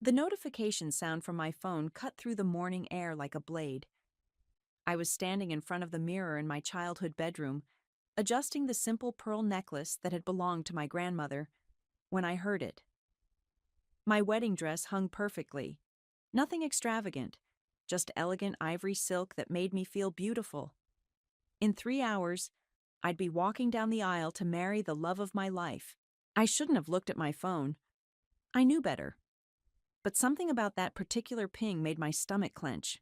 The notification sound from my phone cut through the morning air like a blade. I was standing in front of the mirror in my childhood bedroom, adjusting the simple pearl necklace that had belonged to my grandmother, when I heard it. My wedding dress hung perfectly. Nothing extravagant, just elegant ivory silk that made me feel beautiful. In 3 hours, I'd be walking down the aisle to marry the love of my life. I shouldn't have looked at my phone. I knew better. But something about that particular ping made my stomach clench.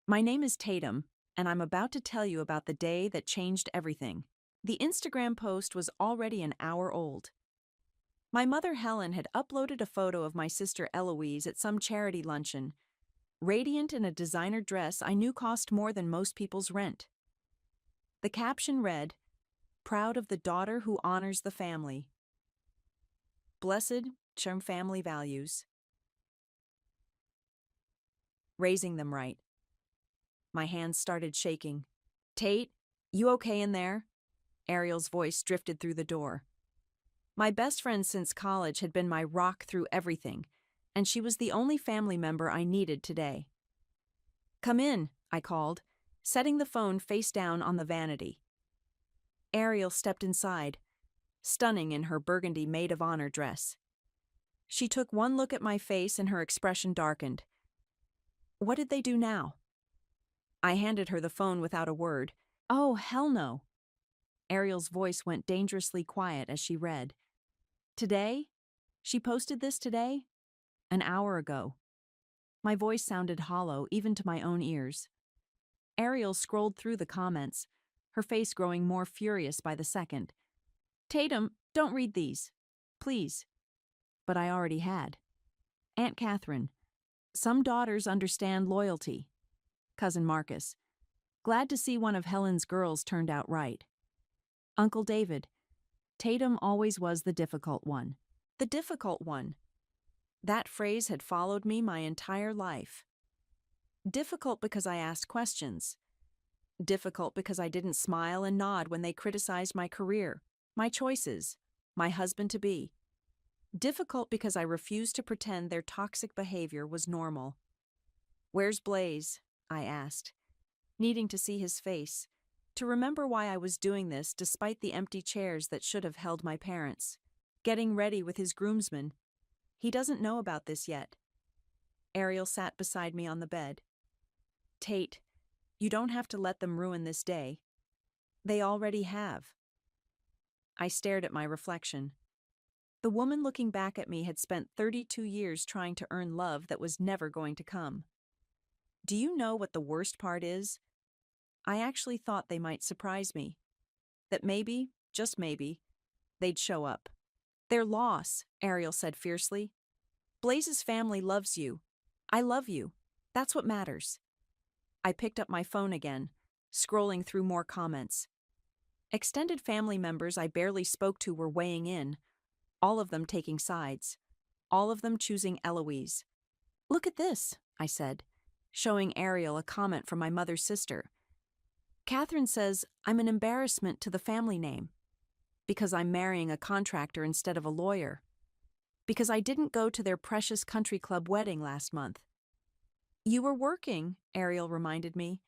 My name is Tatum, and I'm about to tell you about the day that changed everything. The Instagram post was already an hour old. My mother Helen had uploaded a photo of my sister Eloise at some charity luncheon, radiant in a designer dress I knew cost more than most people's rent. The caption read, "Proud of the daughter who honors the family. Blessed, charm family values. Raising them right." My hands started shaking. "Tate, you okay in there?" Ariel's voice drifted through the door. My best friend since college had been my rock through everything, and she was the only family member I needed today. "Come in," I called, setting the phone face down on the vanity. Ariel stepped inside, stunning in her burgundy maid of honor dress. She took one look at my face and her expression darkened. What did they do now? I handed her the phone without a word. "Oh, hell no." Ariel's voice went dangerously quiet as she read. "Today? She posted this today? An hour ago." My voice sounded hollow even to my own ears. Ariel scrolled through the comments, her face growing more furious by the second. "Tatum, don't read these. Please." But I already had. "Aunt Catherine. Some daughters understand loyalty." Cousin Marcus. "Glad to see one of Helen's girls turned out right." Uncle David. "Tatum always was the difficult one." The difficult one. That phrase had followed me my entire life. Difficult because I asked questions. Difficult because I didn't smile and nod when they criticized my career, my choices, my husband-to-be. Difficult because I refused to pretend their toxic behavior was normal. "Where's Blaze?" I asked, needing to see his face, to remember why I was doing this despite the empty chairs that should have held my parents. "Getting ready with his groomsmen. He doesn't know about this yet." Ariel sat beside me on the bed. "Tate, you don't have to let them ruin this day. They already have." I stared at my reflection. The woman looking back at me had spent 32 years trying to earn love that was never going to come. Do you know what the worst part is? I actually thought they might surprise me. That maybe, just maybe, they'd show up. "Their loss," Ariel said fiercely. "Blaze's family loves you. I love you. That's what matters." I picked up my phone again, scrolling through more comments. Extended family members I barely spoke to were weighing in, all of them taking sides, all of them choosing Eloise. "Look at this," I said, showing Ariel a comment from my mother's sister. "Catherine says I'm an embarrassment to the family name, because I'm marrying a contractor instead of a lawyer, because I didn't go to their precious country club wedding last month." "You were working," Ariel reminded me.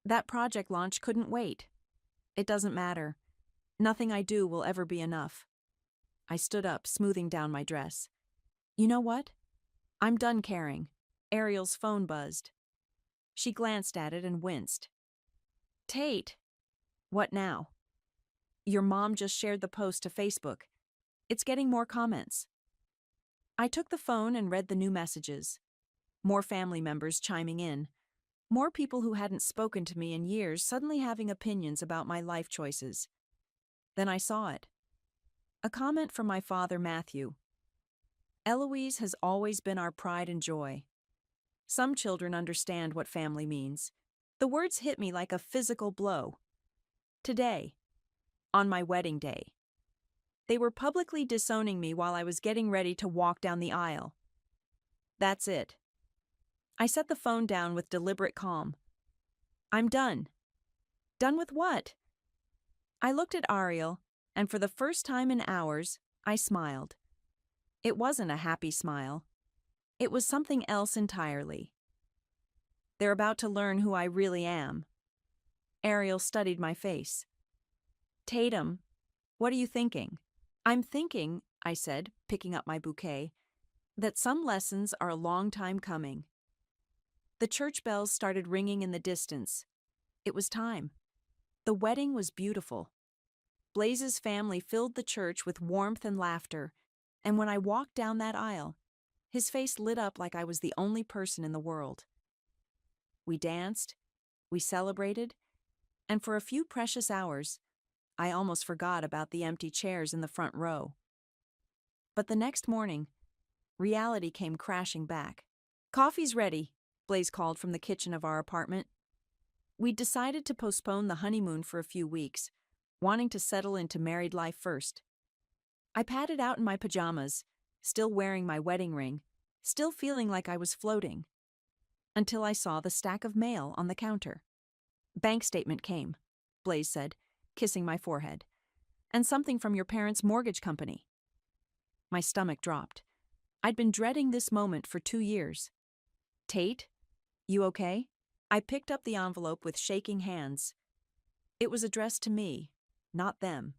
"That project launch couldn't wait." "It doesn't matter. Nothing I do will ever be enough." I stood up, smoothing down my dress. "You know what? I'm done caring." Ariel's phone buzzed. She glanced at it and winced. "Tate." "What now?" "Your mom just shared the post to Facebook. It's getting more comments." I took the phone and read the new messages. More family members chiming in. More people who hadn't spoken to me in years suddenly having opinions about my life choices. Then I saw it. A comment from my father, Matthew. "Eloise has always been our pride and joy. Some children understand what family means." The words hit me like a physical blow. Today, on my wedding day. They were publicly disowning me while I was getting ready to walk down the aisle. That's it. I set the phone down with deliberate calm. "I'm done." "Done with what?" I looked at Ariel, and for the first time in hours, I smiled. It wasn't a happy smile. It was something else entirely. They're about to learn who I really am. Ariel studied my face. Tatum, what are you thinking? I'm thinking, I said, picking up my bouquet, that some lessons are a long time coming. The church bells started ringing in the distance. It was time. The wedding was beautiful. Blaze's family filled the church with warmth and laughter, and when I walked down that aisle, his face lit up like I was the only person in the world. We danced, we celebrated, and for a few precious hours, I almost forgot about the empty chairs in the front row. But the next morning, reality came crashing back. Coffee's ready, Blaze called from the kitchen of our apartment. We'd decided to postpone the honeymoon for a few weeks, wanting to settle into married life first. I padded out in my pajamas, still wearing my wedding ring, still feeling like I was floating, until I saw the stack of mail on the counter. Bank statement came, Blaze said, kissing my forehead. And something from your parents' mortgage company. My stomach dropped. I'd been dreading this moment for 2 years. Tate, you okay? I picked up the envelope with shaking hands. It was addressed to me, not them,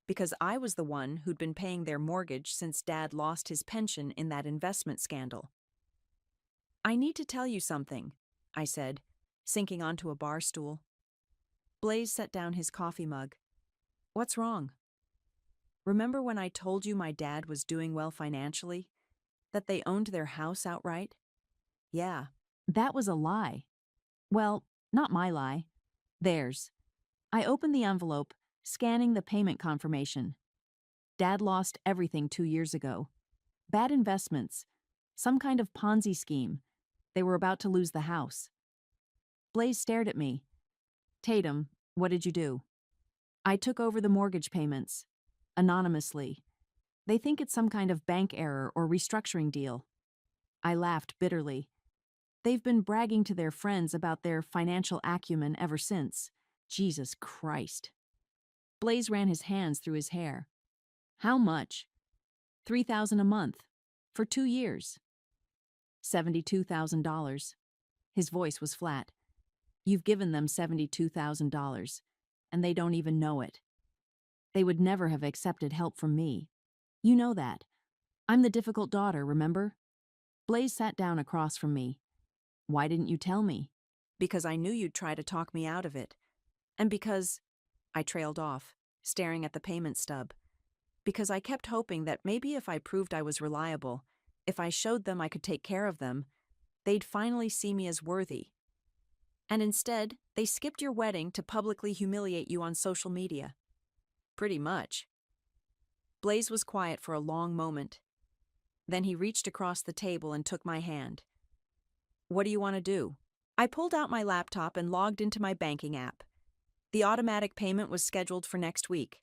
because I was the one who'd been paying their mortgage since Dad lost his pension in that investment scandal. I need to tell you something, I said, sinking onto a bar stool. Blaze set down his coffee mug. What's wrong? Remember when I told you my dad was doing well financially? That they owned their house outright? Yeah, that was a lie. Well, not my lie. Theirs. I opened the envelope, scanning the payment confirmation. Dad lost everything 2 years ago. Bad investments. Some kind of Ponzi scheme. They were about to lose the house. Blaze stared at me. Tatum, what did you do? I took over the mortgage payments. Anonymously. They think it's some kind of bank error or restructuring deal. I laughed bitterly. They've been bragging to their friends about their financial acumen ever since. Jesus Christ. Blaze ran his hands through his hair. How much? $3,000 a month. For 2 years. $72,000. His voice was flat. You've given them $72,000, and they don't even know it. They would never have accepted help from me. You know that. I'm the difficult daughter, remember? Blaze sat down across from me. Why didn't you tell me? Because I knew you'd try to talk me out of it. And because... I trailed off, staring at the payment stub. Because I kept hoping that maybe if I proved I was reliable, if I showed them I could take care of them, they'd finally see me as worthy. And instead, they skipped your wedding to publicly humiliate you on social media. Pretty much. Blaze was quiet for a long moment. Then he reached across the table and took my hand. What do you want to do? I pulled out my laptop and logged into my banking app. The automatic payment was scheduled for next week.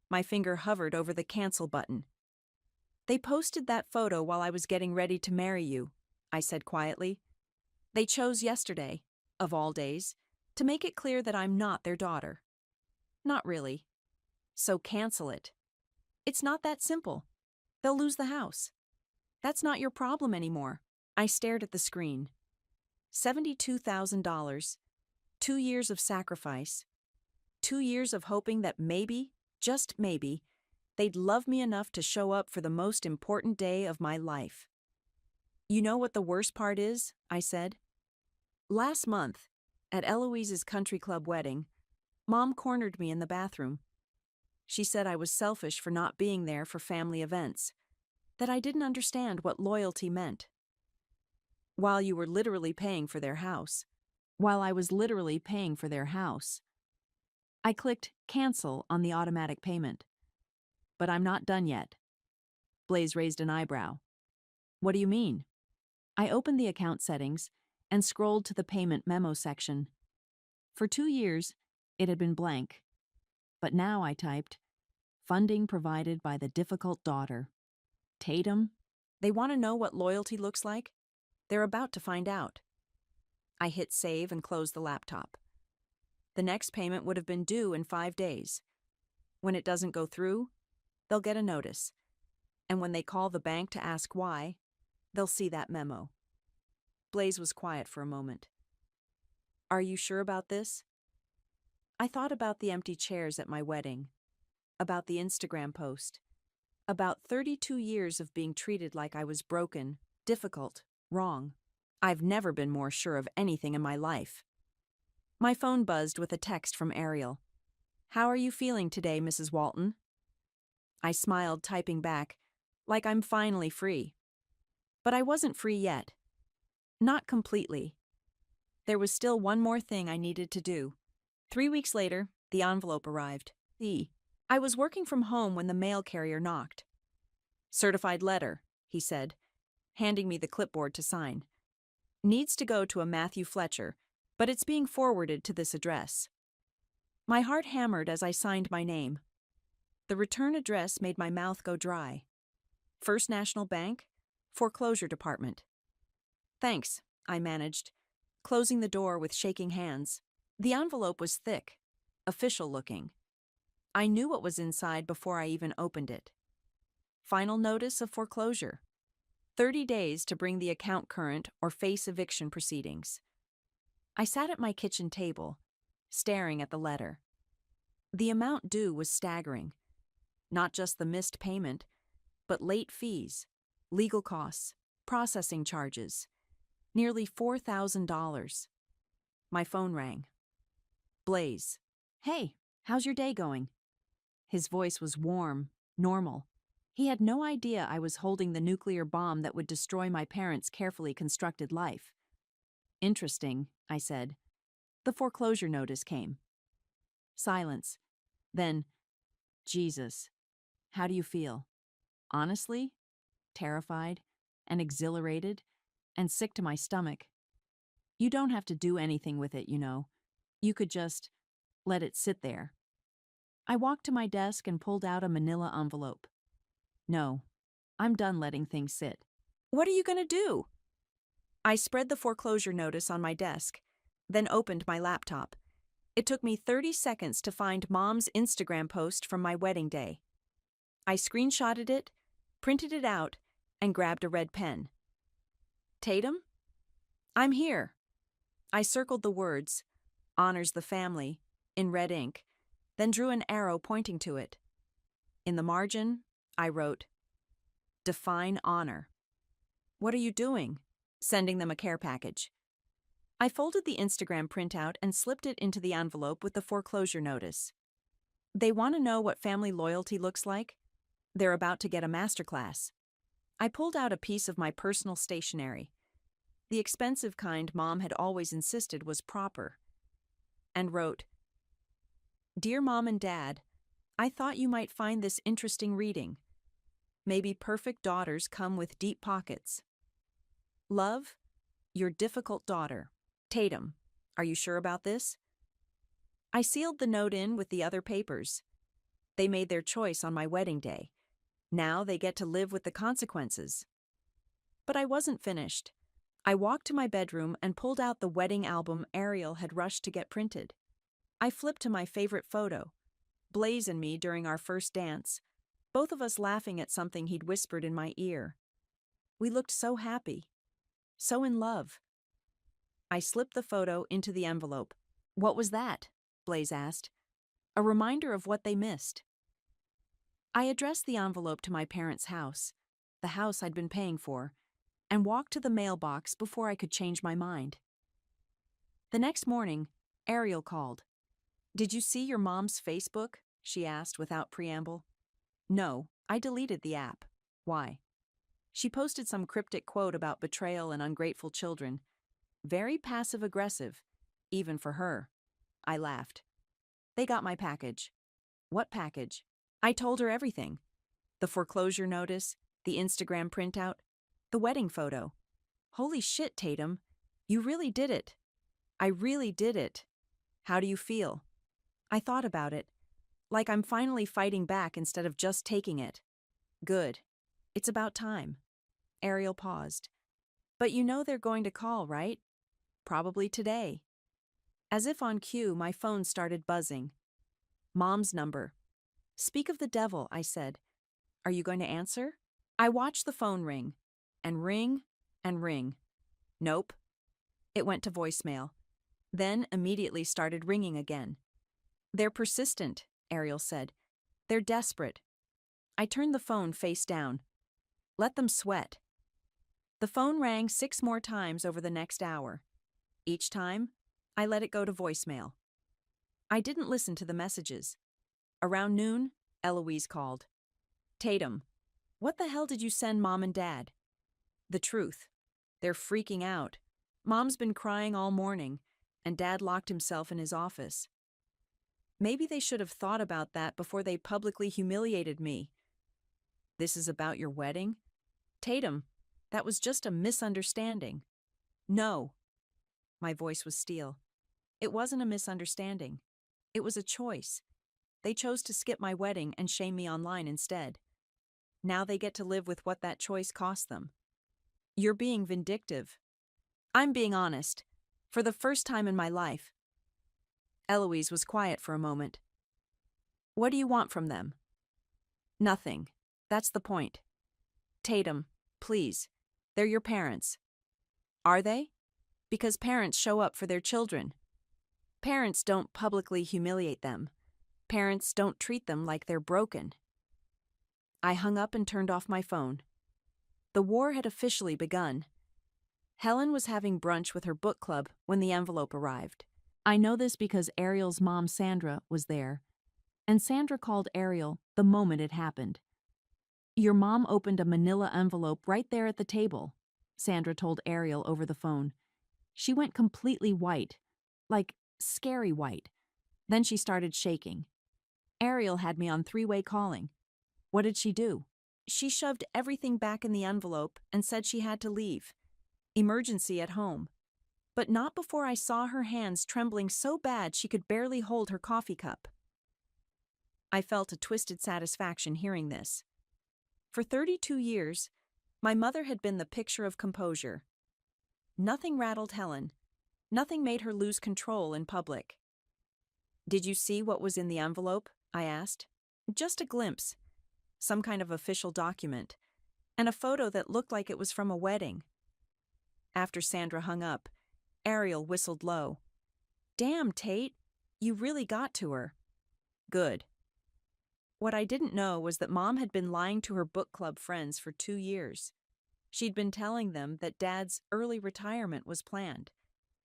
My finger hovered over the cancel button. They posted that photo while I was getting ready to marry you, I said quietly. They chose yesterday, of all days, to make it clear that I'm not their daughter. Not really. So cancel it. It's not that simple. They'll lose the house. That's not your problem anymore. I stared at the screen. $72,000, 2 years of sacrifice, 2 years of hoping that maybe, just maybe, they'd love me enough to show up for the most important day of my life. You know what the worst part is? I said. Last month, at Eloise's country club wedding, Mom cornered me in the bathroom. She said I was selfish for not being there for family events, that I didn't understand what loyalty meant. While you were literally paying for their house. While I was literally paying for their house. I clicked cancel on the automatic payment. But I'm not done yet. Blaze raised an eyebrow. What do you mean? I opened the account settings and scrolled to the payment memo section. For 2 years, it had been blank. But now I typed, funding provided by the difficult daughter. Tatum? They want to know what loyalty looks like? They're about to find out. I hit save and closed the laptop. The next payment would have been due in 5 days. When it doesn't go through, they'll get a notice. And when they call the bank to ask why, They'll see that memo. Blaze was quiet for a moment. Are you sure about this? I thought about the empty chairs at my wedding, about the Instagram post, about 32 years of being treated like I was broken, difficult, wrong. I've never been more sure of anything in my life. My phone buzzed with a text from Ariel. How are you feeling today, Mrs. Walton? I smiled, typing back, like I'm finally free. But I wasn't free yet. Not completely. There was still one more thing I needed to do. 3 weeks later, the envelope arrived. I was working from home when the mail carrier knocked. Certified letter, he said, handing me the clipboard to sign. Needs to go to a Matthew Fletcher, but it's being forwarded to this address. My heart hammered as I signed my name. The return address made my mouth go dry. First National Bank, Foreclosure Department. Thanks, I managed, closing the door with shaking hands. The envelope was thick, official looking. I knew what was inside before I even opened it. Final notice of foreclosure. 30 days to bring the account current or face eviction proceedings. I sat at my kitchen table, staring at the letter. The amount due was staggering. Not just the missed payment, but late fees, legal costs, processing charges. Nearly $4,000. My phone rang. Blaze. Hey, how's your day going? His voice was warm, normal. He had no idea I was holding the nuclear bomb that would destroy my parents' carefully constructed life. Interesting, I said. The foreclosure notice came. Silence. Then, Jesus, how do you feel? Honestly? Terrified and exhilarated and sick to my stomach. You don't have to do anything with it, you know. You could just let it sit there. I walked to my desk and pulled out a manila envelope. No, I'm done letting things sit. What are you going to do? I spread the foreclosure notice on my desk, then opened my laptop. It took me 30 seconds to find Mom's Instagram post from my wedding day. I screenshotted it, printed it out, and grabbed a red pen. Tatum? I'm here. I circled the words, honors the family, in red ink, then drew an arrow pointing to it. In the margin, I wrote, define honor. What are you doing? Sending them a care package. I folded the Instagram printout and slipped it into the envelope with the foreclosure notice. They want to know what family loyalty looks like? They're about to get a masterclass. I pulled out a piece of my personal stationery. The expensive kind Mom had always insisted was proper. And wrote, Dear Mom and Dad, I thought you might find this interesting reading. Maybe perfect daughters come with deep pockets. Love, your difficult daughter. Tatum, are you sure about this? I sealed the note in with the other papers. They made their choice on my wedding day. Now they get to live with the consequences. But I wasn't finished. I walked to my bedroom and pulled out the wedding album Ariel had rushed to get printed. I flipped to my favorite photo, Blaze and me during our first dance, both of us laughing at something he'd whispered in my ear. We looked so happy, so in love. I slipped the photo into the envelope. What was that? Blaze asked. A reminder of what they missed. I addressed the envelope to my parents' house, the house I'd been paying for, and walked to the mailbox before I could change my mind. The next morning, Ariel called. Did you see your mom's Facebook? She asked without preamble. No, I deleted the app. Why? She posted some cryptic quote about betrayal and ungrateful children. Very passive-aggressive, even for her. I laughed. They got my package. What package? I told her everything. The foreclosure notice, the Instagram printout, the wedding photo. Holy shit, Tatum. You really did it. I really did it. How do you feel? I thought about it. Like I'm finally fighting back instead of just taking it. Good. It's about time. Ariel paused. But you know they're going to call, right? Probably today. As if on cue, my phone started buzzing. Mom's number. Speak of the devil, I said. Are you going to answer? I watched the phone ring. and ring and ring. Nope. It went to voicemail. Then immediately started ringing again. They're persistent, Ariel said. They're desperate. I turned the phone face down. Let them sweat. The phone rang 6 more times over the next hour. Each time, I let it go to voicemail. I didn't listen to the messages. Around noon, Eloise called. Tatum, what the hell did you send Mom and Dad? The truth. They're freaking out. Mom's been crying all morning, and Dad locked himself in his office. Maybe they should have thought about that before they publicly humiliated me. This is about your wedding? Tatum, that was just a misunderstanding. No. My voice was steel. It wasn't a misunderstanding. It was a choice. They chose to skip my wedding and shame me online instead. Now they get to live with what that choice cost them. You're being vindictive. I'm being honest. For the first time in my life. Eloise was quiet for a moment. What do you want from them? Nothing. That's the point. Tatum, please. They're your parents. Are they? Because parents show up for their children. Parents don't publicly humiliate them. Parents don't treat them like they're broken. I hung up and turned off my phone. The war had officially begun. Helen was having brunch with her book club when the envelope arrived. I know this because Ariel's mom, Sandra, was there, and Sandra called Ariel the moment it happened. Your mom opened a manila envelope right there at the table, Sandra told Ariel over the phone. She went completely white, like scary white. Then she started shaking. Ariel had me on three-way calling. What did she do? She shoved everything back in the envelope and said she had to leave. Emergency at home. But not before I saw her hands trembling so bad she could barely hold her coffee cup. I felt a twisted satisfaction hearing this. For 32 years, my mother had been the picture of composure. Nothing rattled Helen. Nothing made her lose control in public. Did you see what was in the envelope? I asked. Just a glimpse. Some kind of official document. And a photo that looked like it was from a wedding. After Sandra hung up, Ariel whistled low. Damn, Tate. You really got to her. Good. What I didn't know was that Mom had been lying to her book club friends for 2 years. She'd been telling them that Dad's early retirement was planned,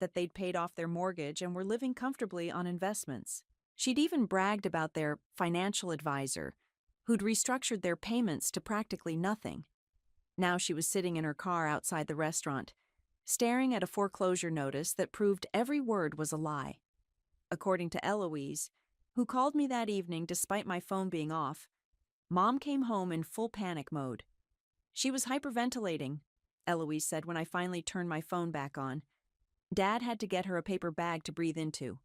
that they'd paid off their mortgage and were living comfortably on investments. She'd even bragged about their financial advisor, who'd restructured their payments to practically nothing. Now she was sitting in her car outside the restaurant, staring at a foreclosure notice that proved every word was a lie. According to Eloise, who called me that evening despite my phone being off, Mom came home in full panic mode. She was hyperventilating, Eloise said when I finally turned my phone back on. Dad had to get her a paper bag to breathe into.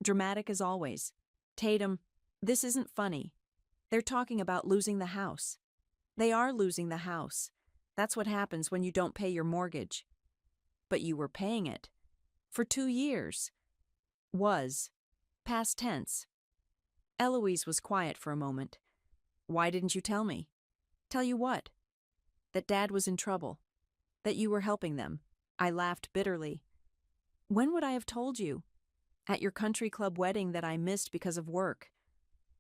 Dramatic as always. Tatum, this isn't funny. They're talking about losing the house. They are losing the house. That's what happens when you don't pay your mortgage. But you were paying it. For 2 years. Was. Past tense. Eloise was quiet for a moment. Why didn't you tell me? Tell you what? That Dad was in trouble. That you were helping them. I laughed bitterly. When would I have told you? At your country club wedding that I missed because of work.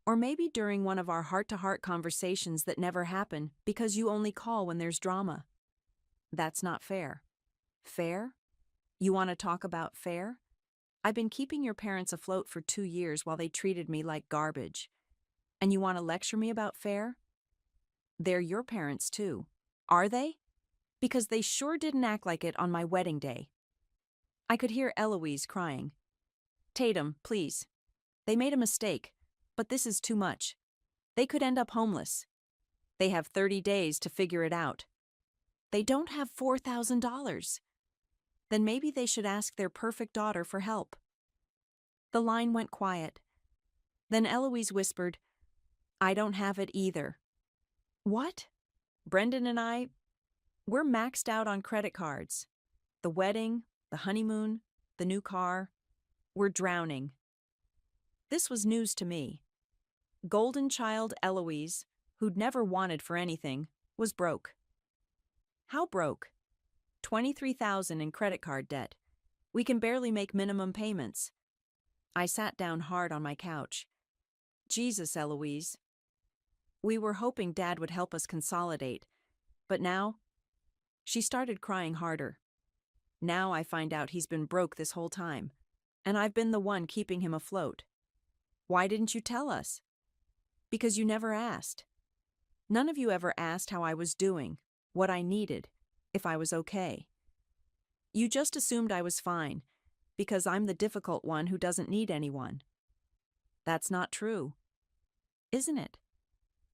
Or maybe during one of our heart-to-heart conversations that never happen because you only call when there's drama. That's not fair. Fair? You want to talk about fair? I've been keeping your parents afloat for 2 years while they treated me like garbage. And you want to lecture me about fair? They're your parents too. Are they? Because they sure didn't act like it on my wedding day. I could hear Eloise crying. Tatum, please. They made a mistake, but this is too much. They could end up homeless. They have 30 days to figure it out. They don't have $4,000. Then maybe they should ask their perfect daughter for help. The line went quiet. Then Eloise whispered, I don't have it either. What? Brendan and we're maxed out on credit cards. The wedding, the honeymoon, the new car. We're drowning. This was news to me. Golden child Eloise, who'd never wanted for anything, was broke. How broke? 23,000 in credit card debt. We can barely make minimum payments. I sat down hard on my couch. Jesus, Eloise. We were hoping Dad would help us consolidate, but now, she started crying harder. Now I find out he's been broke this whole time, and I've been the one keeping him afloat. Why didn't you tell us? Because you never asked. None of you ever asked how I was doing, what I needed, if I was okay. You just assumed I was fine, because I'm the difficult one who doesn't need anyone. That's not true. Isn't it?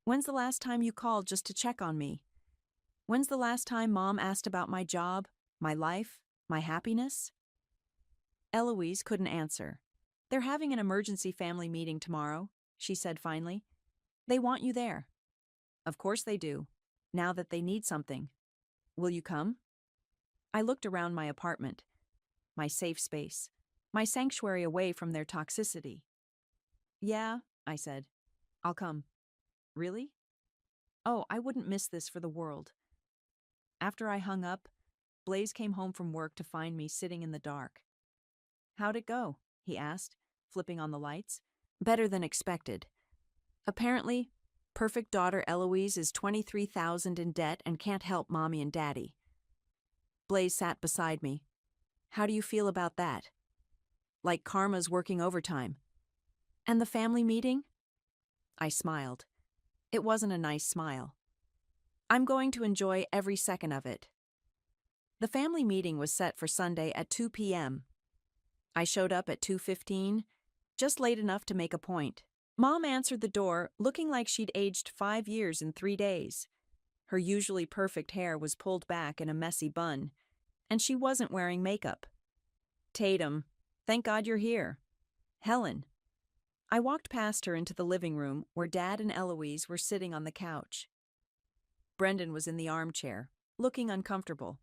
When's the last time you called just to check on me? When's the last time Mom asked about my job, my life, my happiness? Eloise couldn't answer. They're having an emergency family meeting tomorrow, she said finally. They want you there. Of course they do, now that they need something. Will you come? I looked around my apartment, my safe space, my sanctuary away from their toxicity. Yeah, I said. I'll come. Really? Oh, I wouldn't miss this for the world. After I hung up, Blaze came home from work to find me sitting in the dark. How'd it go? He asked, flipping on the lights. Better than expected. Apparently, perfect daughter Eloise is 23,000 in debt and can't help Mommy and Daddy. Blaze sat beside me. How do you feel about that? Like karma's working overtime. And the family meeting? I smiled. It wasn't a nice smile. I'm going to enjoy every second of it. The family meeting was set for Sunday at 2 p.m. I showed up at 2:15, just late enough to make a point. Mom answered the door, looking like she'd aged 5 years in 3 days. Her usually perfect hair was pulled back in a messy bun, and she wasn't wearing makeup. Tatum, thank God you're here. Helen. I walked past her into the living room where Dad and Eloise were sitting on the couch. Brendan was in the armchair, looking uncomfortable.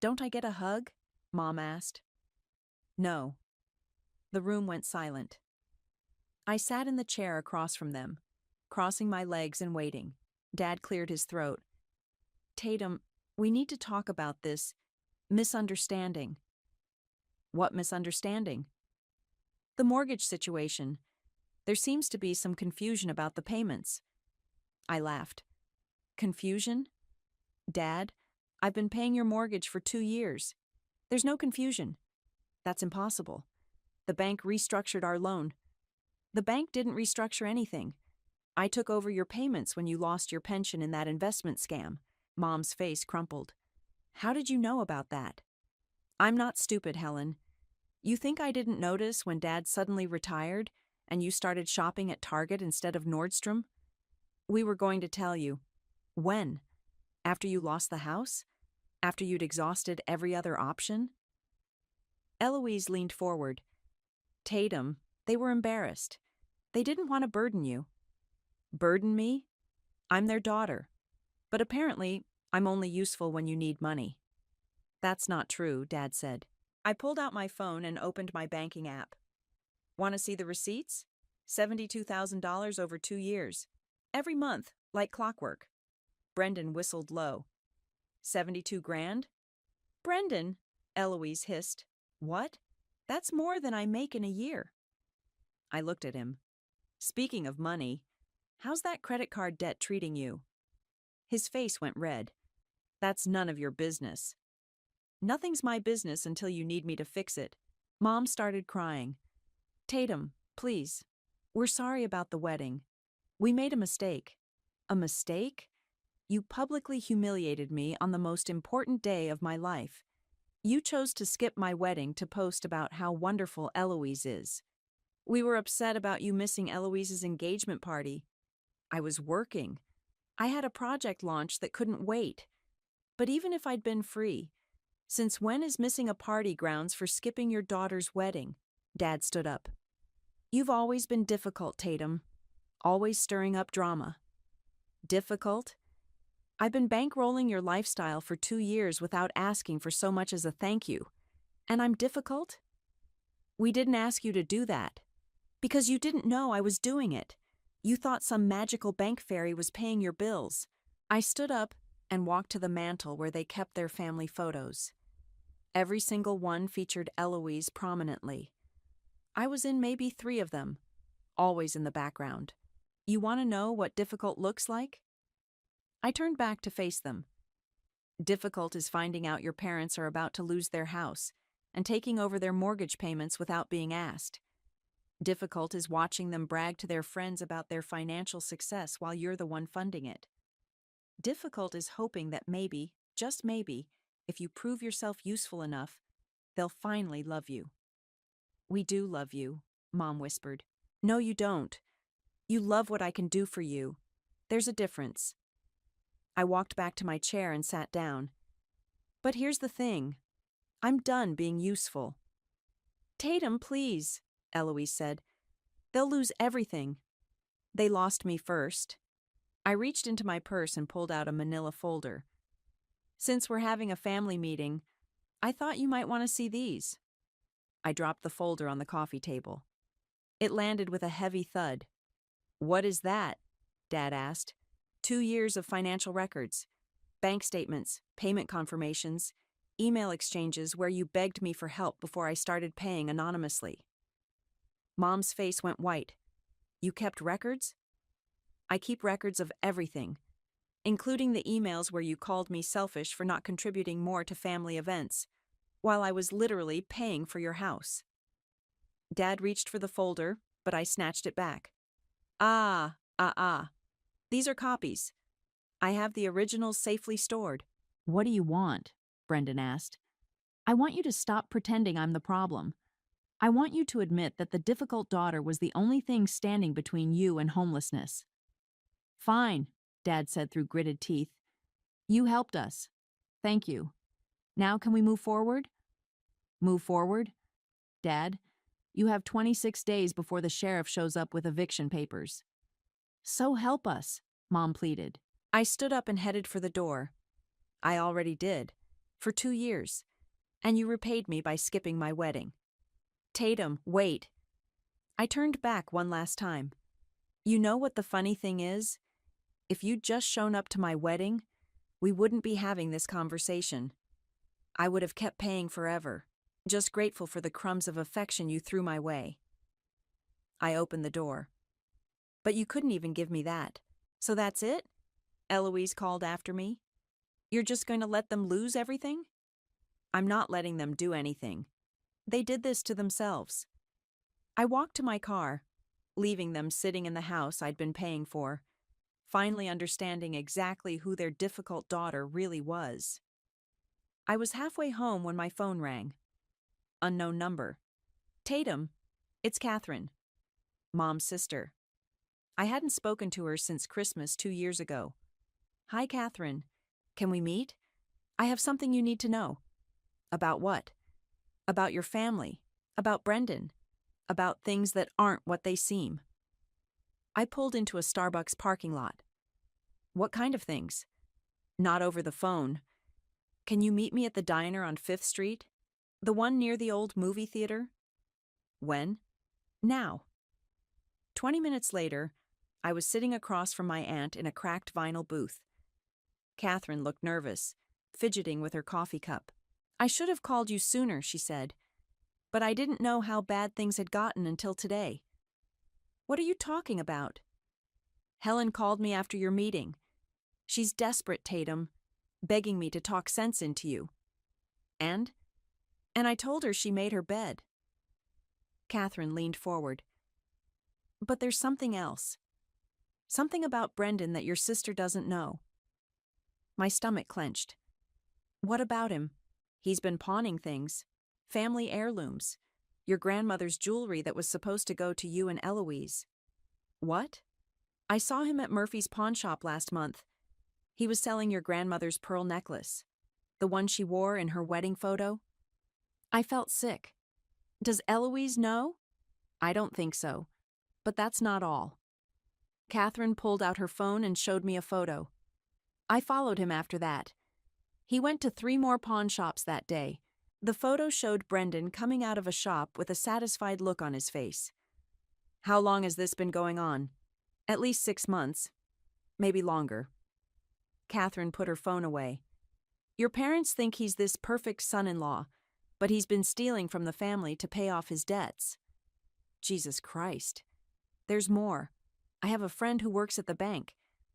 Don't I get a hug? Mom asked. No. The room went silent. I sat in the chair across from them, crossing my legs and waiting. Dad cleared his throat. Tatum, we need to talk about this misunderstanding. What misunderstanding? The mortgage situation. There seems to be some confusion about the payments. I laughed. Confusion? Dad, I've been paying your mortgage for 2 years. There's no confusion. That's impossible. The bank restructured our loan. The bank didn't restructure anything. I took over your payments when you lost your pension in that investment scam. Mom's face crumpled. How did you know about that? I'm not stupid, Helen. You think I didn't notice when Dad suddenly retired and you started shopping at Target instead of Nordstrom? We were going to tell you. When? After you lost the house? After you'd exhausted every other option? Eloise leaned forward. Tatum, they were embarrassed. They didn't want to burden you. Burden me? I'm their daughter. But apparently, I'm only useful when you need money. That's not true, Dad said. I pulled out my phone and opened my banking app. Want to see the receipts? $72,000 over 2 years. Every month, like clockwork. Brendan whistled low. 72 grand? Brendan, Eloise hissed. What? That's more than I make in a year. I looked at him. Speaking of money, how's that credit card debt treating you? His face went red. That's none of your business. Nothing's my business until you need me to fix it. Mom started crying. Tatum, please. We're sorry about the wedding. We made a mistake. A mistake? You publicly humiliated me on the most important day of my life. You chose to skip my wedding to post about how wonderful Eloise is. We were upset about you missing Eloise's engagement party. I was working. I had a project launch that couldn't wait. But even if I'd been free, since when is missing a party grounds for skipping your daughter's wedding? Dad stood up. You've always been difficult, Tatum. Always stirring up drama. Difficult? I've been bankrolling your lifestyle for 2 years without asking for so much as a thank you. And I'm difficult? We didn't ask you to do that. Because you didn't know I was doing it. You thought some magical bank fairy was paying your bills. I stood up, and walked to the mantel where they kept their family photos. Every single one featured Eloise prominently. I was in maybe 3 of them, always in the background. You want to know what difficult looks like? I turned back to face them. Difficult is finding out your parents are about to lose their house and taking over their mortgage payments without being asked. Difficult is watching them brag to their friends about their financial success while you're the one funding it. Difficult is hoping that maybe, just maybe, if you prove yourself useful enough, they'll finally love you. We do love you, Mom whispered. No, you don't. You love what I can do for you. There's a difference. I walked back to my chair and sat down. But here's the thing. I'm done being useful. Tatum, please, Eloise said. They'll lose everything. They lost me first. I reached into my purse and pulled out a manila folder. Since we're having a family meeting, I thought you might want to see these. I dropped the folder on the coffee table. It landed with a heavy thud. What is that? Dad asked. 2 years of financial records, bank statements, payment confirmations, email exchanges where you begged me for help before I started paying anonymously. Mom's face went white. You kept records? I keep records of everything, including the emails where you called me selfish for not contributing more to family events, while I was literally paying for your house. Dad reached for the folder, but I snatched it back. These are copies. I have the originals safely stored. What do you want? Brendan asked. I want you to stop pretending I'm the problem. I want you to admit that the difficult daughter was the only thing standing between you and homelessness. Fine, Dad said through gritted teeth. You helped us. Thank you. Now can we move forward? Move forward? Dad, you have 26 days before the sheriff shows up with eviction papers. So help us, Mom pleaded. I stood up and headed for the door. I already did, for 2 years, and you repaid me by skipping my wedding. Tatum, wait. I turned back one last time. You know what the funny thing is? If you'd just shown up to my wedding, we wouldn't be having this conversation. I would have kept paying forever, just grateful for the crumbs of affection you threw my way. I opened the door. But you couldn't even give me that. So that's it? Eloise called after me. You're just going to let them lose everything? I'm not letting them do anything. They did this to themselves. I walked to my car, leaving them sitting in the house I'd been paying for, finally understanding exactly who their difficult daughter really was. I was halfway home when my phone rang. Unknown number. Tatum, it's Catherine, Mom's sister. I hadn't spoken to her since Christmas 2 years ago. Hi, Catherine. Can we meet? I have something you need to know. About what? About your family. About Brendan. About things that aren't what they seem. I pulled into a Starbucks parking lot. What kind of things? Not over the phone. Can you meet me at the diner on 5th Street? The one near the old movie theater? When? Now. 20 minutes later, I was sitting across from my aunt in a cracked vinyl booth. Catherine looked nervous, fidgeting with her coffee cup. I should have called you sooner, she said, but I didn't know how bad things had gotten until today. What are you talking about? Helen called me after your meeting. She's desperate, Tatum, begging me to talk sense into you. And I told her she made her bed. Catherine leaned forward. But there's something else. Something about Brendan that your sister doesn't know. My stomach clenched. What about him? He's been pawning things. Family heirlooms. Your grandmother's jewelry that was supposed to go to you and Eloise. What? I saw him at Murphy's pawn shop last month. He was selling your grandmother's pearl necklace. The one she wore in her wedding photo. I felt sick. Does Eloise know? I don't think so. But that's not all. Catherine pulled out her phone and showed me a photo. I followed him after that. He went to 3 more pawn shops that day. The photo showed Brendan coming out of a shop with a satisfied look on his face. How long has this been going on? At least 6 months. Maybe longer. Catherine put her phone away. Your parents think he's this perfect son-in-law, but he's been stealing from the family to pay off his debts. Jesus Christ. There's more. I have a friend who works at the bank.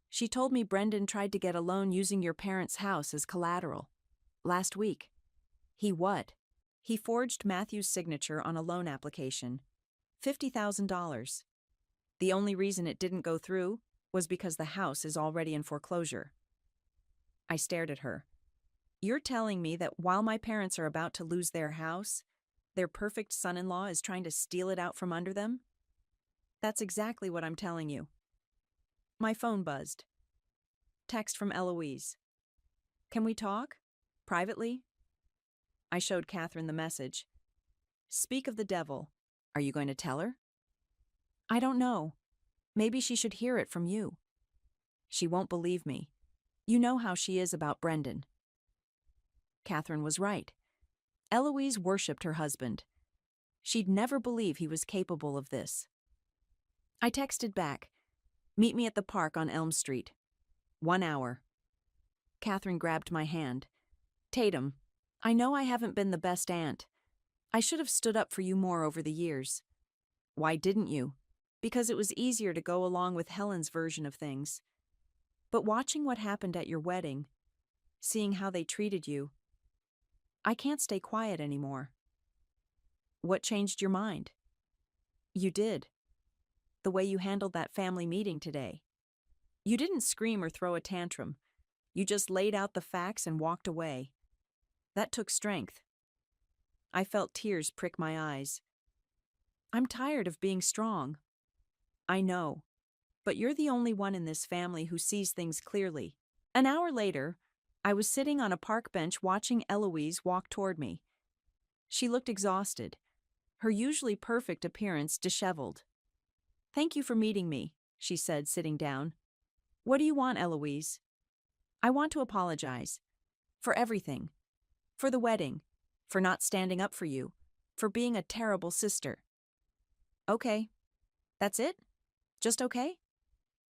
She told me Brendan tried to get a loan using your parents' house as collateral. Last week. He what? He forged Matthew's signature on a loan application. $50,000. The only reason it didn't go through was because the house is already in foreclosure. I stared at her. You're telling me that while my parents are about to lose their house, their perfect son-in-law is trying to steal it out from under them? That's exactly what I'm telling you. My phone buzzed. Text from Eloise. Can we talk? Privately? I showed Catherine the message. Speak of the devil. Are you going to tell her? I don't know. Maybe she should hear it from you. She won't believe me. You know how she is about Brendan. Catherine was right. Eloise worshipped her husband. She'd never believe he was capable of this. I texted back, meet me at the park on Elm Street. 1 hour. Catherine grabbed my hand. Tatum, I know I haven't been the best aunt. I should have stood up for you more over the years. Why didn't you? Because it was easier to go along with Helen's version of things. But watching what happened at your wedding, seeing how they treated you, I can't stay quiet anymore. What changed your mind? You did. The way you handled that family meeting today. You didn't scream or throw a tantrum. You just laid out the facts and walked away. That took strength. I felt tears prick my eyes. I'm tired of being strong. I know, but you're the only one in this family who sees things clearly. An hour later, I was sitting on a park bench watching Eloise walk toward me. She looked exhausted, her usually perfect appearance disheveled. Thank you for meeting me, she said, sitting down. What do you want, Eloise? I want to apologize. For everything. For the wedding. For not standing up for you. For being a terrible sister. Okay. That's it? Just okay?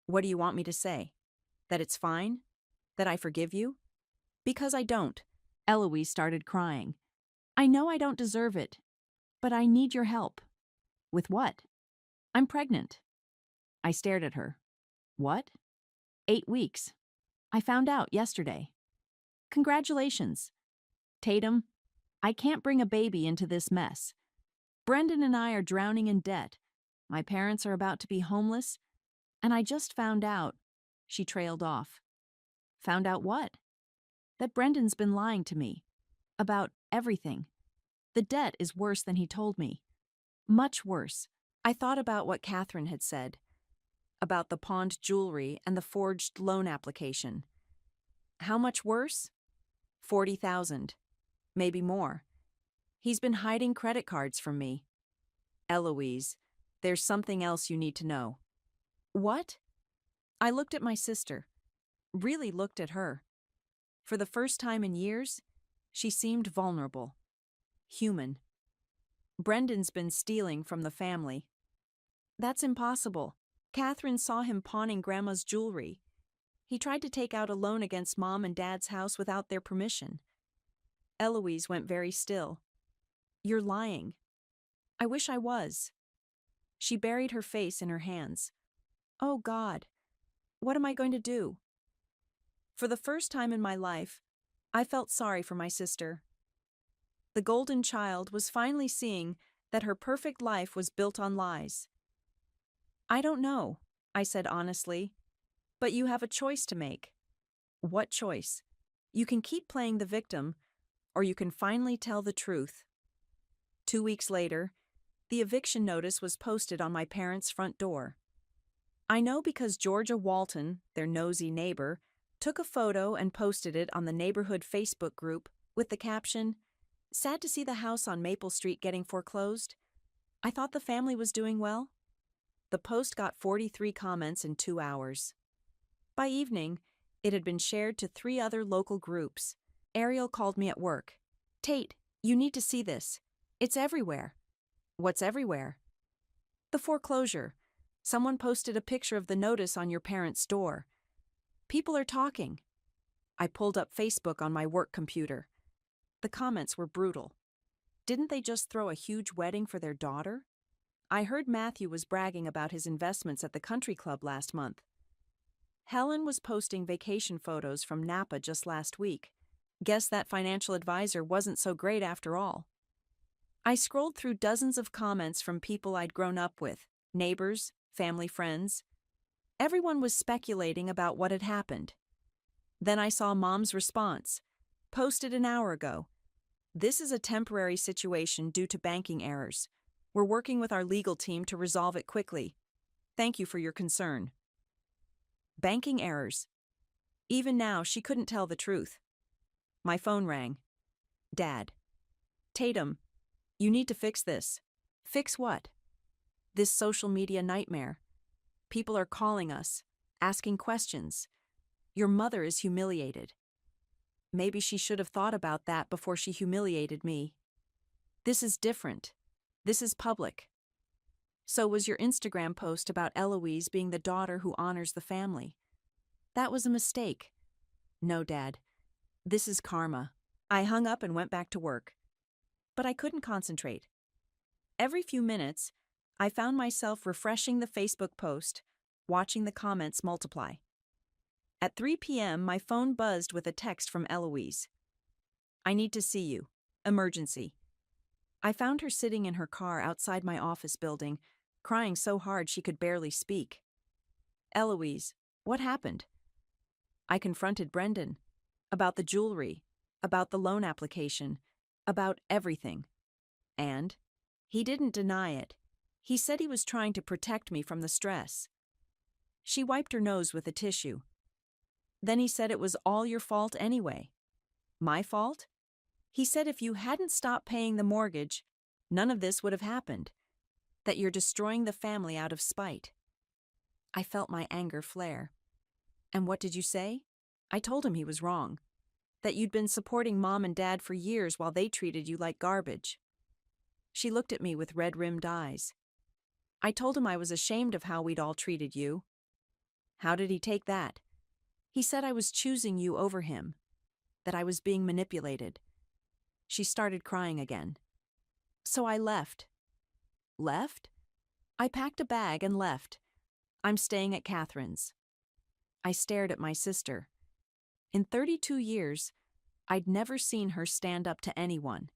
What do you want me to say? That it's fine? That I forgive you? Because I don't. Eloise started crying. I know I don't deserve it, but I need your help. With what? I'm pregnant. I stared at her. What? 8 weeks. I found out yesterday. Congratulations. Tatum, I can't bring a baby into this mess. Brendan and I are drowning in debt. My parents are about to be homeless, and I just found out. She trailed off. Found out what? That Brendan's been lying to me. About everything. The debt is worse than he told me. Much worse. I thought about what Catherine had said. About the pawned jewelry and the forged loan application. How much worse? 40,000. Maybe more. He's been hiding credit cards from me. Eloise, there's something else you need to know. What? I looked at my sister. Really looked at her. For the first time in years, she seemed vulnerable. Human. Brendan's been stealing from the family. That's impossible. Catherine saw him pawning Grandma's jewelry. He tried to take out a loan against Mom and Dad's house without their permission. Eloise went very still. You're lying. I wish I was. She buried her face in her hands. Oh God, what am I going to do? For the first time in my life, I felt sorry for my sister. The golden child was finally seeing that her perfect life was built on lies. I don't know, I said honestly, but you have a choice to make. What choice? You can keep playing the victim, or you can finally tell the truth. 2 weeks later, the eviction notice was posted on my parents' front door. I know because Georgia Walton, their nosy neighbor, took a photo and posted it on the neighborhood Facebook group with the caption, "Sad to see the house on Maple Street getting foreclosed. I thought the family was doing well." The post got 43 comments in 2 hours. By evening, it had been shared to 3 other local groups. Ariel called me at work. Tate, you need to see this. It's everywhere. What's everywhere? The foreclosure. Someone posted a picture of the notice on your parents' door. People are talking. I pulled up Facebook on my work computer. The comments were brutal. Didn't they just throw a huge wedding for their daughter? I heard Matthew was bragging about his investments at the country club last month. Helen was posting vacation photos from Napa just last week. Guess that financial advisor wasn't so great after all. I scrolled through dozens of comments from people I'd grown up with, neighbors, family friends. Everyone was speculating about what had happened. Then I saw Mom's response, posted an hour ago. This is a temporary situation due to banking errors. We're working with our legal team to resolve it quickly. Thank you for your concern. Banking errors. Even now, she couldn't tell the truth. My phone rang. Dad. Tatum, you need to fix this. Fix what? This social media nightmare. People are calling us, asking questions. Your mother is humiliated. Maybe she should have thought about that before she humiliated me. This is different. This is public. So was your Instagram post about Eloise being the daughter who honors the family. That was a mistake. No, Dad. This is karma. I hung up and went back to work. But I couldn't concentrate. Every few minutes, I found myself refreshing the Facebook post, watching the comments multiply. At 3 p.m., my phone buzzed with a text from Eloise. I need to see you. Emergency. I found her sitting in her car outside my office building, crying so hard she could barely speak. Eloise, what happened? I confronted Brendan. About the jewelry, about the loan application, about everything. And he didn't deny it. He said he was trying to protect me from the stress. She wiped her nose with a tissue. Then he said it was all your fault anyway. My fault? He said if you hadn't stopped paying the mortgage, none of this would have happened. That you're destroying the family out of spite. I felt my anger flare. And what did you say? I told him he was wrong. That you'd been supporting Mom and Dad for years while they treated you like garbage. She looked at me with red-rimmed eyes. I told him I was ashamed of how we'd all treated you. How did he take that? He said I was choosing you over him. That I was being manipulated. She started crying again. So I left. Left? I packed a bag and left. I'm staying at Catherine's. I stared at my sister. In 32 years, I'd never seen her stand up to anyone.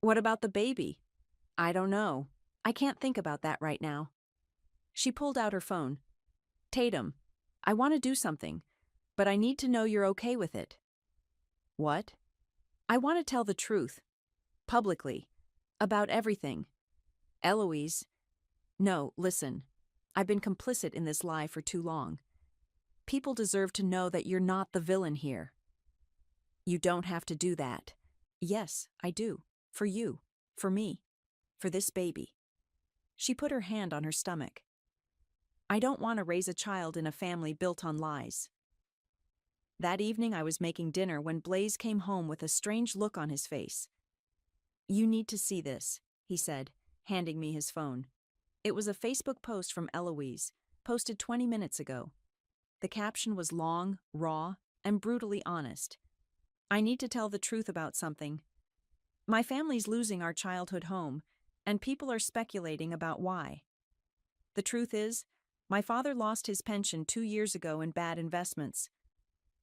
What about the baby? I don't know. I can't think about that right now. She pulled out her phone. Tatum, I want to do something, but I need to know you're okay with it. What? I want to tell the truth. Publicly. About everything. Eloise. No, listen. I've been complicit in this lie for too long. People deserve to know that you're not the villain here. You don't have to do that. Yes, I do. For you. For me. For this baby. She put her hand on her stomach. I don't want to raise a child in a family built on lies. That evening I was making dinner when Blaze came home with a strange look on his face. You need to see this, he said, handing me his phone. It was a Facebook post from Eloise, posted 20 minutes ago. The caption was long, raw, and brutally honest. I need to tell the truth about something. My family's losing our childhood home, and people are speculating about why. The truth is, my father lost his pension 2 years ago in bad investments.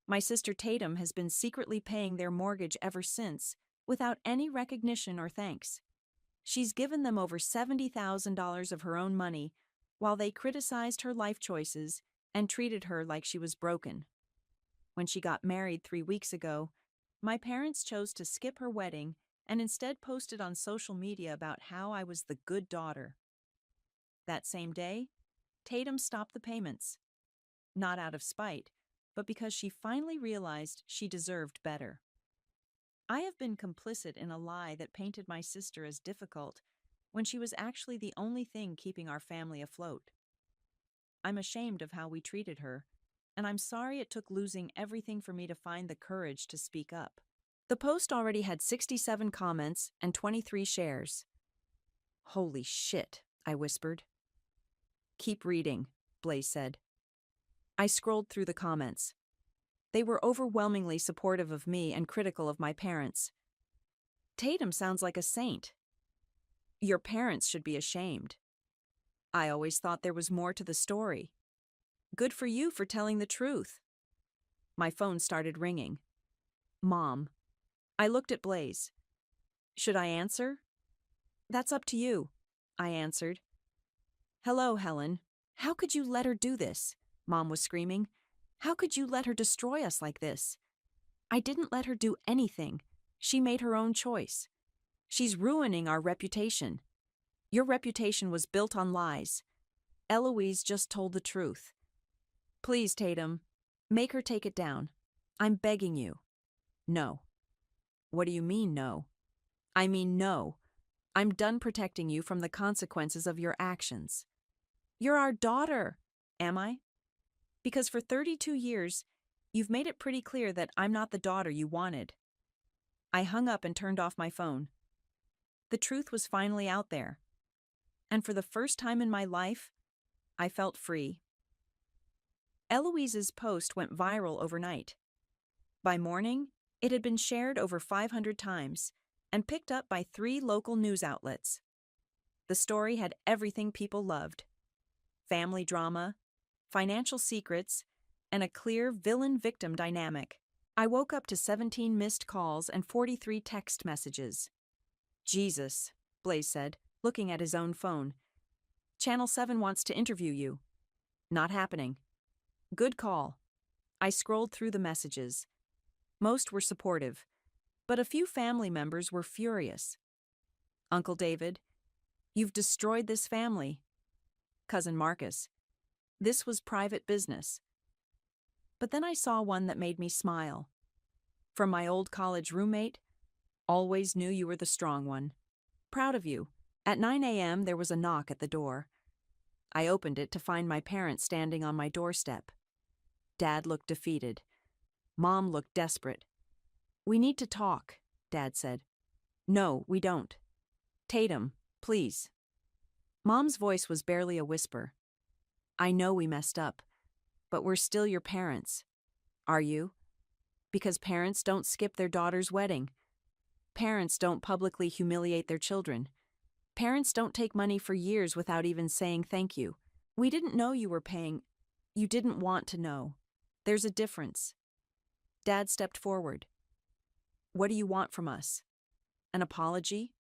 My sister Tatum has been secretly paying their mortgage ever since, without any recognition or thanks. She's given them over $70,000 of her own money, while they criticized her life choices and treated her like she was broken. When she got married 3 weeks ago, my parents chose to skip her wedding and instead posted on social media about how I was the good daughter. That same day, Tatum stopped the payments. Not out of spite, but because she finally realized she deserved better. I have been complicit in a lie that painted my sister as difficult when she was actually the only thing keeping our family afloat. I'm ashamed of how we treated her, and I'm sorry it took losing everything for me to find the courage to speak up. The post already had 67 comments and 23 shares. Holy shit, I whispered. Keep reading, Blaze said. I scrolled through the comments. They were overwhelmingly supportive of me and critical of my parents. Tatum sounds like a saint. Your parents should be ashamed. I always thought there was more to the story. Good for you for telling the truth. My phone started ringing. Mom. I looked at Blaze. Should I answer? That's up to you, I answered. Hello, Helen. How could you let her do this? Mom was screaming. How could you let her destroy us like this? I didn't let her do anything. She made her own choice. She's ruining our reputation. Your reputation was built on lies. Eloise just told the truth. Please, Tatum, make her take it down. I'm begging you. No. What do you mean, no? I mean, no. I'm done protecting you from the consequences of your actions. You're our daughter, am I? Because for 32 years, you've made it pretty clear that I'm not the daughter you wanted. I hung up and turned off my phone. The truth was finally out there. And for the first time in my life, I felt free. Eloise's post went viral overnight. By morning, it had been shared over 500 times and picked up by 3 local news outlets. The story had everything people loved: family drama, financial secrets, and a clear villain-victim dynamic. I woke up to 17 missed calls and 43 text messages. Jesus, Blaze said, looking at his own phone. Channel 7 wants to interview you. Not happening. Good call. I scrolled through the messages. Most were supportive, but a few family members were furious. Uncle David, you've destroyed this family. Cousin Marcus, this was private business. But then I saw one that made me smile. From my old college roommate, always knew you were the strong one. Proud of you. At 9 a.m. there was a knock at the door. I opened it to find my parents standing on my doorstep. Dad looked defeated. Mom looked desperate. We need to talk, Dad said. No, we don't. Tatum, please. Mom's voice was barely a whisper. I know we messed up, but we're still your parents. Are you? Because parents don't skip their daughter's wedding. Parents don't publicly humiliate their children. Parents don't take money for years without even saying thank you. We didn't know you were paying. You didn't want to know. There's a difference. Dad stepped forward. What do you want from us? An apology?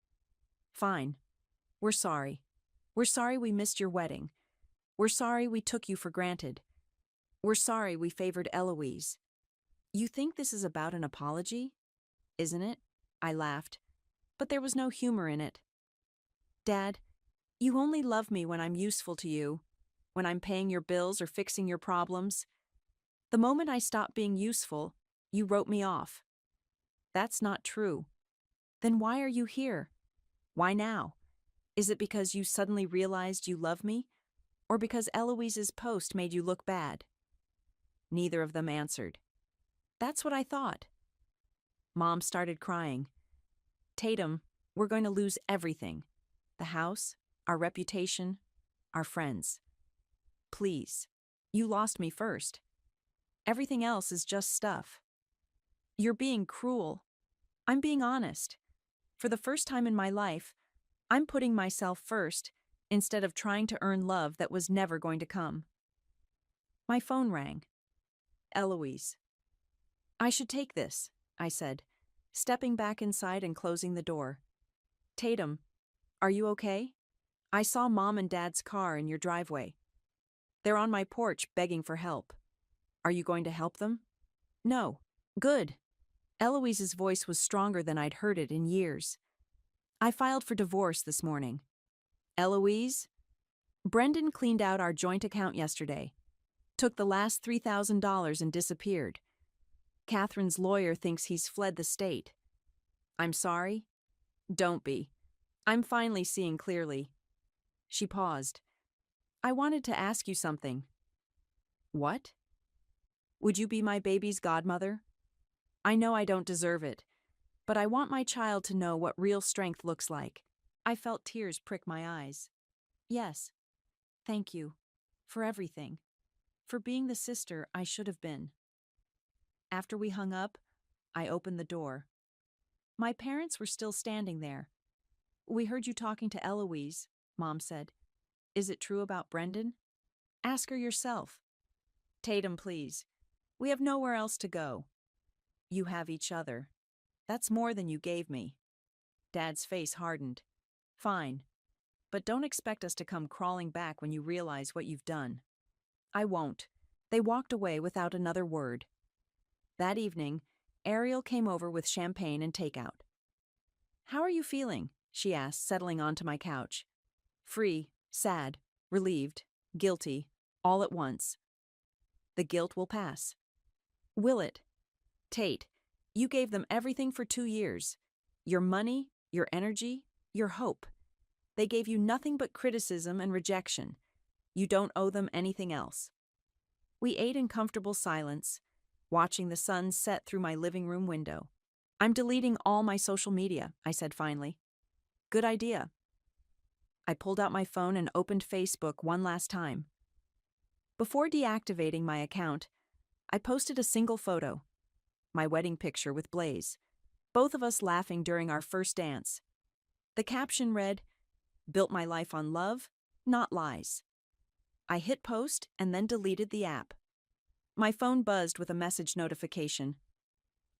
Fine. We're sorry. We're sorry we missed your wedding. We're sorry we took you for granted. We're sorry we favored Eloise. You think this is about an apology? Isn't it? I laughed, but there was no humor in it. Dad, you only love me when I'm useful to you, when I'm paying your bills or fixing your problems. The moment I stopped being useful, you wrote me off. That's not true. Then why are you here? Why now? Is it because you suddenly realized you love me? Or because Eloise's post made you look bad? Neither of them answered. That's what I thought. Mom started crying. Tatum, we're going to lose everything. The house, our reputation, our friends. Please, you lost me first. Everything else is just stuff. You're being cruel. I'm being honest. For the first time in my life, I'm putting myself first instead of trying to earn love that was never going to come. My phone rang. Eloise. I should take this, I said, stepping back inside and closing the door. Tatum, are you okay? I saw Mom and Dad's car in your driveway. They're on my porch begging for help. Are you going to help them? No. Good. Eloise's voice was stronger than I'd heard it in years. I filed for divorce this morning. Eloise? Brendan cleaned out our joint account yesterday, took the last $3,000 and disappeared. Catherine's lawyer thinks he's fled the state. I'm sorry? Don't be. I'm finally seeing clearly. She paused. I wanted to ask you something. What? Would you be my baby's godmother? I know I don't deserve it, but I want my child to know what real strength looks like. I felt tears prick my eyes. Yes. Thank you. For everything. For being the sister I should have been. After we hung up, I opened the door. My parents were still standing there. We heard you talking to Eloise, Mom said. Is it true about Brendan? Ask her yourself. Tatum, please. We have nowhere else to go. You have each other. That's more than you gave me. Dad's face hardened. Fine. But don't expect us to come crawling back when you realize what you've done. I won't. They walked away without another word. That evening, Ariel came over with champagne and takeout. How are you feeling? She asked, settling onto my couch. Free, sad, relieved, guilty, all at once. The guilt will pass. Will it? Tate, you gave them everything for 2 years. Your money, your energy, your hope. They gave you nothing but criticism and rejection. You don't owe them anything else. We ate in comfortable silence, watching the sun set through my living room window. I'm deleting all my social media, I said finally. Good idea. I pulled out my phone and opened Facebook one last time. Before deactivating my account, I posted a single photo, my wedding picture with Blaze, both of us laughing during our first dance. The caption read, "Built my life on love, not lies." I hit post and then deleted the app. My phone buzzed with a message notification.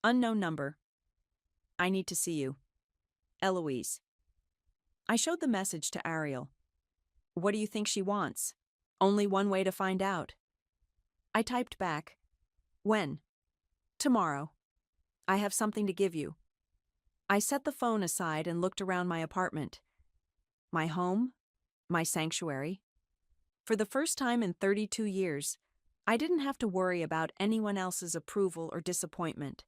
Unknown number. I need to see you. Eloise. I showed the message to Ariel. What do you think she wants? Only one way to find out. I typed back. When? Tomorrow. I have something to give you. I set the phone aside and looked around my apartment. My home, my sanctuary. For the first time in 32 years, I didn't have to worry about anyone else's approval or disappointment.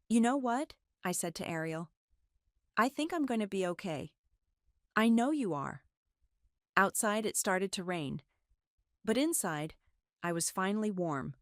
You know what? I said to Ariel. I think I'm going to be okay. I know you are. Outside it started to rain, but inside I was finally warm.